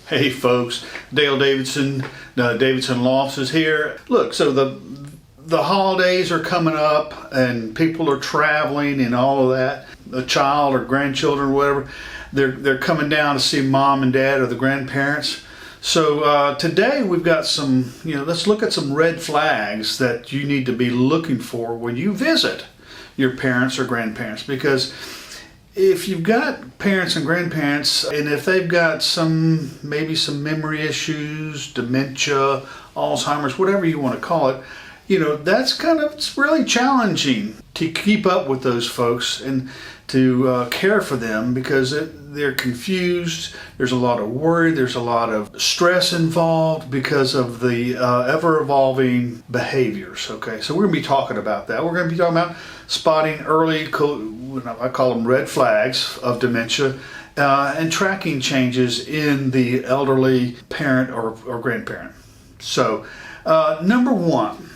Hey folks, Dale Davidson, Davidson Lofts is here. Look, so the holidays are coming up and people are traveling and all of that. A child or grandchildren or whatever, they're coming down to see mom and dad or the grandparents. So today we've got some, let's look at some red flags that you need to be looking for when you visit your parents or grandparents, because if you've got parents and grandparents, and if they've got maybe some memory issues, dementia, Alzheimer's, whatever you want to call it, it's really challenging to keep up with those folks and to care for them, because they're confused. There's a lot of worry. There's a lot of stress involved because of the ever-evolving behaviors. Okay, so we're going to be talking about that. We're going to be talking about spotting early, I call them red flags of dementia, and tracking changes in the elderly parent or grandparent. So, number one,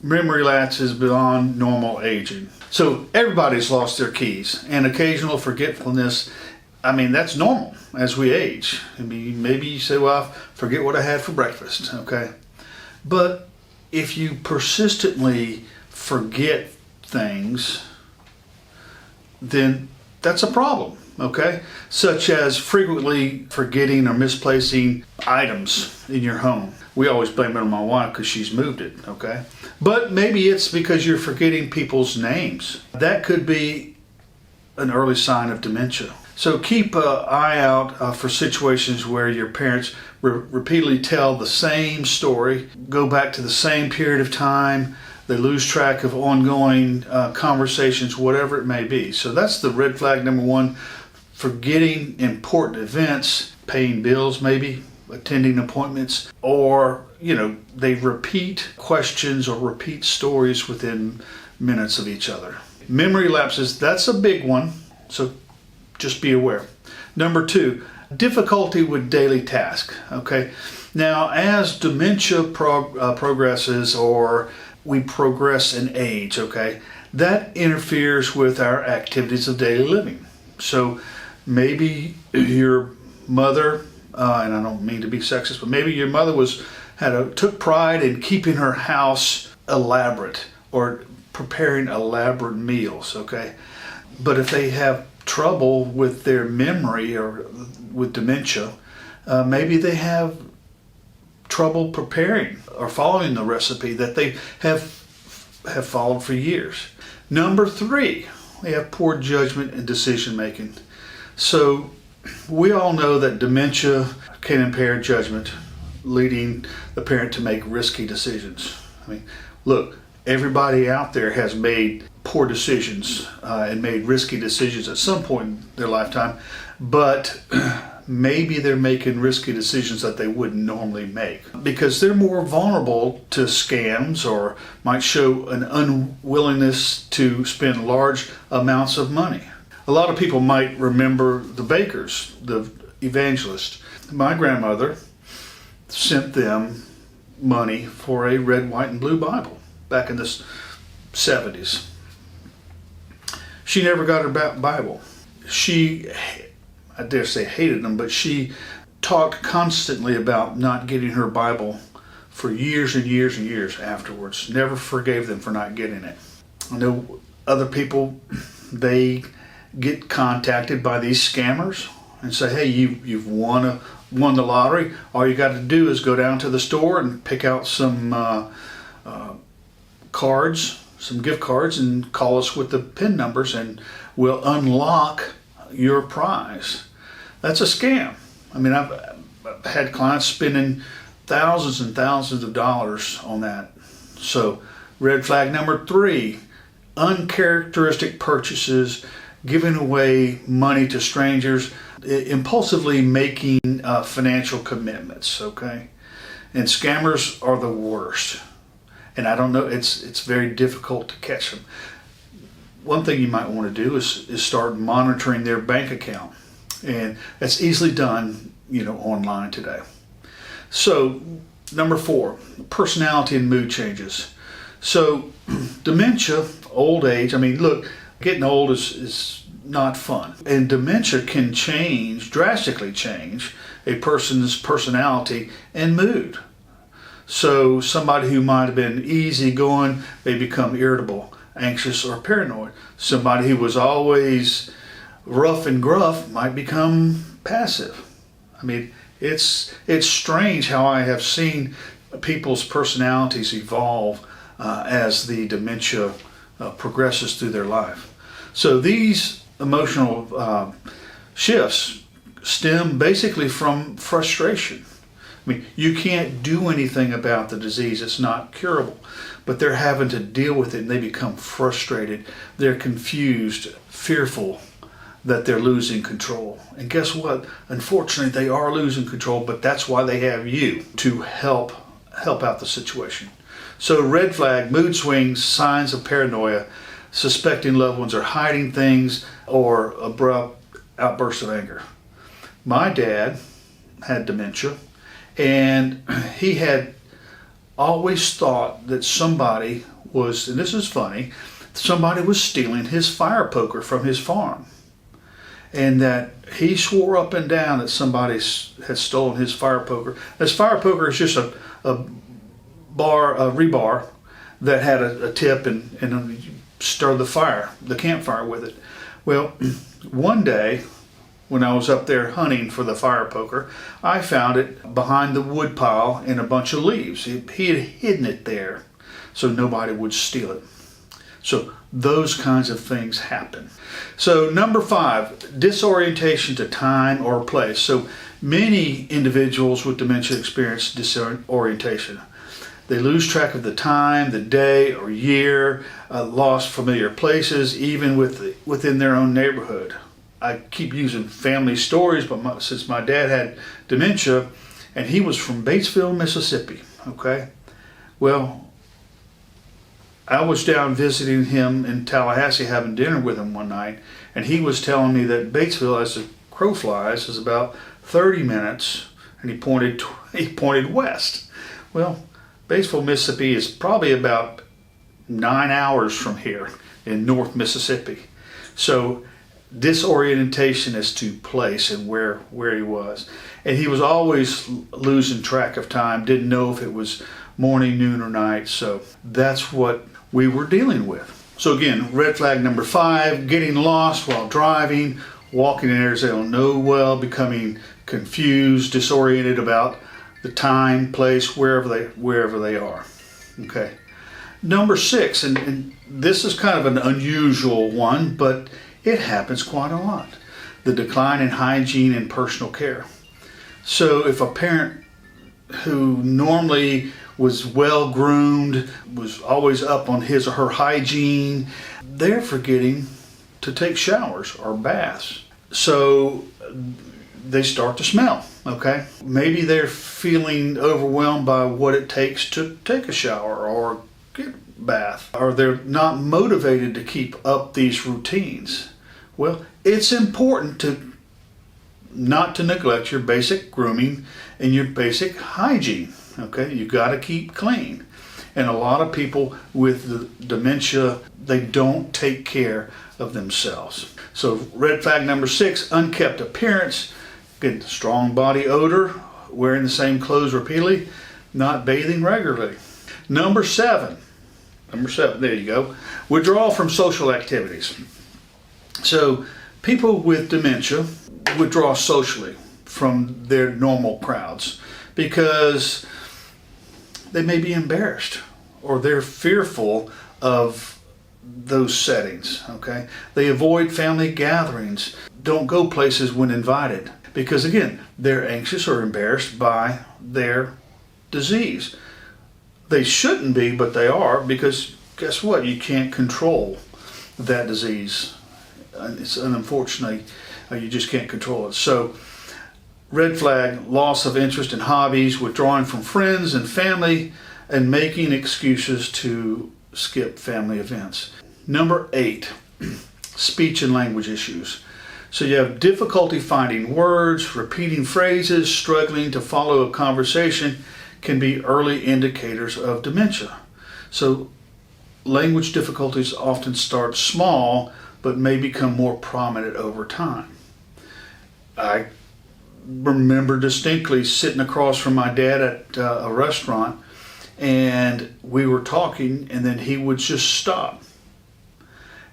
memory lapses beyond normal aging. So everybody's lost their keys, and occasional forgetfulness, that's normal as we age. Maybe you say, well, I forget what I had for breakfast, okay? But if you persistently forget things, then that's a problem, okay? Such as frequently forgetting or misplacing items in your home. We always blame it on my wife because she's moved it, okay? But maybe it's because you're forgetting people's names. That could be an early sign of dementia. So keep an eye out for situations where your parents repeatedly tell the same story, go back to the same period of time, they lose track of ongoing conversations, whatever it may be. So that's the red flag number one: forgetting important events, paying bills maybe, attending appointments, or they repeat questions or repeat stories within minutes of each other. Memory lapses, that's a big one, so just be aware. Number two, difficulty with daily tasks. Okay, now as dementia progresses, or we progress in age, okay, that interferes with our activities of daily living. So maybe your mother, and I don't mean to be sexist, but maybe your mother took pride in keeping her house elaborate or preparing elaborate meals, okay? But if they have trouble with their memory or with dementia, maybe they have trouble preparing or following the recipe that they have followed for years. Number three, they have poor judgment and decision making. So we all know that dementia can impair judgment, leading the parent to make risky decisions. Look, everybody out there has made poor decisions and made risky decisions at some point in their lifetime, but maybe they're making risky decisions that they wouldn't normally make because they're more vulnerable to scams, or might show an unwillingness to spend large amounts of money. A lot of people might remember the bakers, the evangelists. My grandmother sent them money for a red, white, and blue Bible back in the 70s. She never got her Bible. She, I dare say, hated them, but she talked constantly about not getting her Bible for years and years and years afterwards. Never forgave them for not getting it. I know other people, they get contacted by these scammers and say, hey, you've won the lottery. All you got to do is go down to the store and pick out some cards, some gift cards, and call us with the PIN numbers, and we'll unlock your prize. That's a scam. I've had clients spending thousands and thousands of dollars on that. So red flag number three, uncharacteristic purchases, giving away money to strangers, impulsively making financial commitments, okay? And scammers are the worst. And I don't know, it's very difficult to catch them. One thing you might want to do is start monitoring their bank account. And that's easily done, online today. So, number four, personality and mood changes. So, dementia, old age, look, getting old is not fun. And dementia can drastically change a person's personality and mood. So somebody who might have been easygoing may become irritable, anxious, or paranoid. Somebody who was always rough and gruff might become passive. I mean, it's strange how I have seen people's personalities evolve as the dementia progresses through their life. So these emotional shifts stem basically from frustration. I mean, you can't do anything about the disease. It's not curable. But they're having to deal with it, and they become frustrated. They're confused, fearful that they're losing control. And guess what? Unfortunately, they are losing control, but that's why they have you to help out the situation. So red flag, mood swings, signs of paranoia, suspecting loved ones are hiding things, or abrupt outbursts of anger. My dad had dementia, and he had always thought that somebody was, and this is funny, somebody was stealing his fire poker from his farm. And that he swore up and down that somebody had stolen his fire poker. This fire poker is just a rebar that had a tip, and you stir the campfire with it. Well, one day when I was up there hunting for the fire poker, I found it behind the wood pile in a bunch of leaves. He had hidden it there so nobody would steal it. So those kinds of things happen. So number 5, disorientation to time or place. So many individuals with dementia experience disorientation. They lose track of the time, the day or year, lost familiar places, even within their own neighborhood. I keep using family stories, but since my dad had dementia, and he was from Batesville, Mississippi, okay? Well, I was down visiting him in Tallahassee, having dinner with him one night, and he was telling me that Batesville, as the crow flies, is about 30 minutes, and he pointed west. Well, Batesville, Mississippi is probably about 9 hours from here in North Mississippi. So disorientation as to place and where he was. And he was always losing track of time, didn't know if it was morning, noon, or night. So that's what we were dealing with. So again, red flag number 5, getting lost while driving, walking in areas they don't know well, becoming confused, disoriented about the time, place, wherever they are. Okay. Number 6, and this is kind of an unusual one, but it happens quite a lot. The decline in hygiene and personal care. So if a parent who normally was well groomed, was always up on his or her hygiene, they're forgetting to take showers or baths. So they start to smell, okay? Maybe they're feeling overwhelmed by what it takes to take a shower or get a bath, or they're not motivated to keep up these routines. Well, it's important not to neglect your basic grooming and your basic hygiene, okay? You got to keep clean. And a lot of people with the dementia, they don't take care of themselves. So red flag number 6, unkept appearance. Again, strong body odor, wearing the same clothes repeatedly, not bathing regularly. Number 7, there you go, withdrawal from social activities. So people with dementia withdraw socially from their normal crowds because they may be embarrassed or they're fearful of those settings, okay? They avoid family gatherings, don't go places when invited because, again, they're anxious or embarrassed by their disease. They shouldn't be, but they are, because guess what? You can't control that disease. And unfortunately, you just can't control it. So, red flag, loss of interest in hobbies, withdrawing from friends and family, and making excuses to skip family events. Number 8, speech and language issues. So you have difficulty finding words, repeating phrases, struggling to follow a conversation can be early indicators of dementia. So language difficulties often start small, but may become more prominent over time. I remember distinctly sitting across from my dad at a restaurant, and we were talking, and then he would just stop,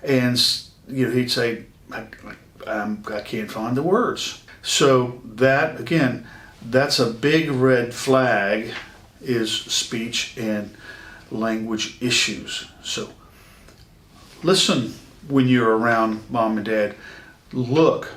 and he'd say, I can't find the words. So that, again, that's a big red flag, is speech and language issues. So listen when you're around mom and dad. Look,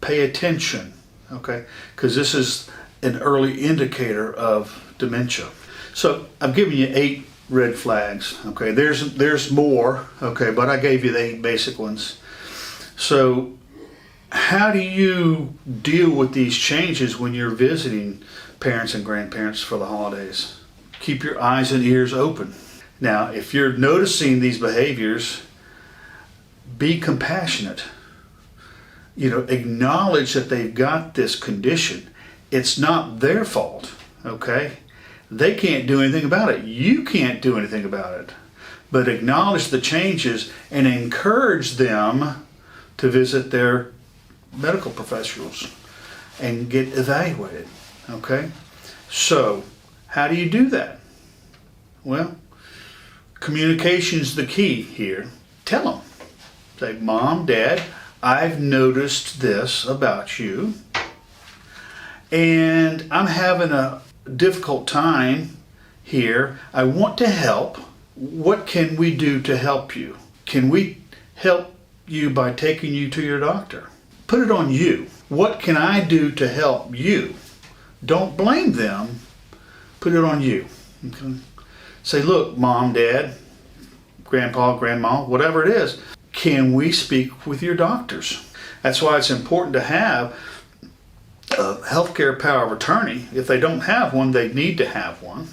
pay attention, okay? Because this is an early indicator of dementia. So I've given you 8 red flags, okay? There's more, okay, but I gave you the 8 basic ones. So how do you deal with these changes when you're visiting parents and grandparents for the holidays? Keep your eyes and ears open. Now, if you're noticing these behaviors, be compassionate. Acknowledge that they've got this condition. It's not their fault, okay? They can't do anything about it. You can't do anything about it. But acknowledge the changes and encourage them to visit their medical professionals and get evaluated, okay? So, how do you do that? Well, communication's the key here. Tell them. Say, Mom, Dad, I've noticed this about you, and I'm having a difficult time here. I want to help. What can we do to help you? Can we help you by taking you to your doctor? Put it on you. What can I do to help you? Don't blame them. Put it on you. Okay? Say, look, Mom, Dad, Grandpa, Grandma, whatever it is, can we speak with your doctors? That's why it's important to have a healthcare power of attorney. If they don't have one, they need to have one.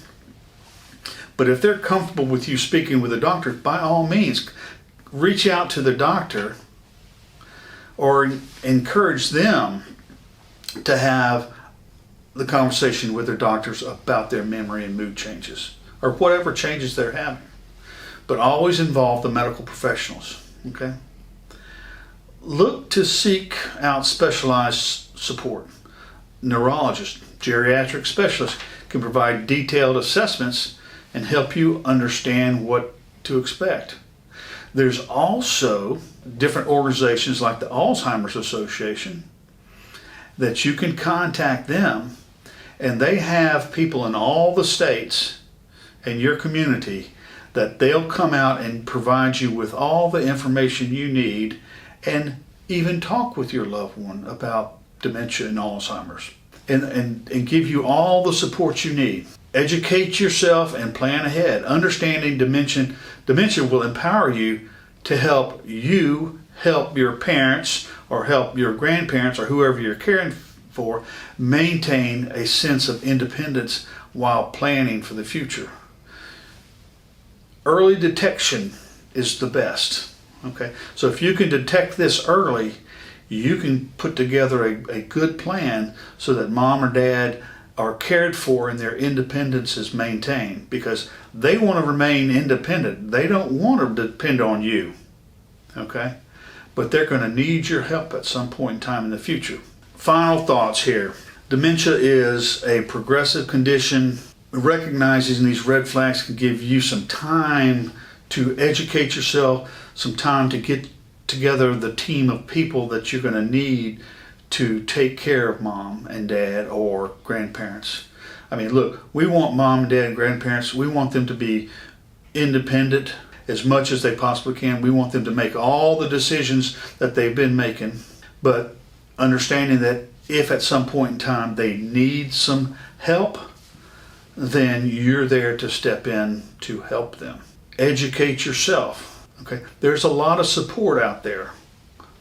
But if they're comfortable with you speaking with a doctor, by all means, reach out to the doctor or encourage them to have the conversation with their doctors about their memory and mood changes or whatever changes they're having. But always involve the medical professionals, okay? Look to seek out specialized support. Neurologists, geriatric specialists can provide detailed assessments and help you understand what to expect. There's also different organizations like the Alzheimer's Association that you can contact them, and they have people in all the states in your community that they'll come out and provide you with all the information you need and even talk with your loved one about dementia and Alzheimer's and give you all the support you need. Educate yourself and plan ahead. Understanding dementia will empower you to help you help your parents or help your grandparents or whoever you're caring for maintain a sense of independence while planning for the future. Early detection is the best. Okay, so if you can detect this early, you can put together a good plan so that mom or dad are cared for and their independence is maintained, because they want to remain independent. They don't want to depend on you, okay? But they're going to need your help at some point in time in the future. Final thoughts here. Dementia is a progressive condition. Recognizing these red flags can give you some time to educate yourself, some time to get together the team of people that you're going to need to take care of mom and dad or grandparents. I mean, look, we want mom and dad and grandparents, we want them to be independent as much as they possibly can. We want them to make all the decisions that they've been making, but understanding that if at some point in time they need some help, then you're there to step in to help them. Educate yourself. Okay, there's a lot of support out there.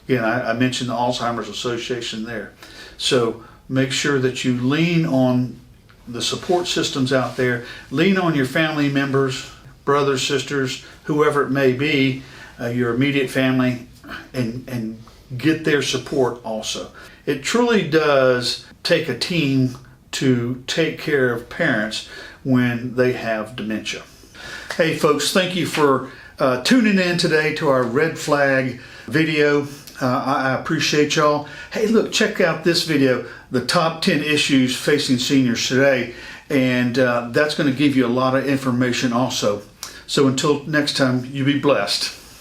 Again, I mentioned the Alzheimer's Association there. So make sure that you lean on the support systems out there. Lean on your family members, brothers, sisters, whoever it may be, your immediate family, and get their support also. It truly does take a team to take care of parents when they have dementia. Hey folks, thank you for tuning in today to our red flag video. I appreciate y'all. Hey, look, check out this video, the top 10 issues facing seniors today, and that's going to give you a lot of information also. So until next time, you be blessed.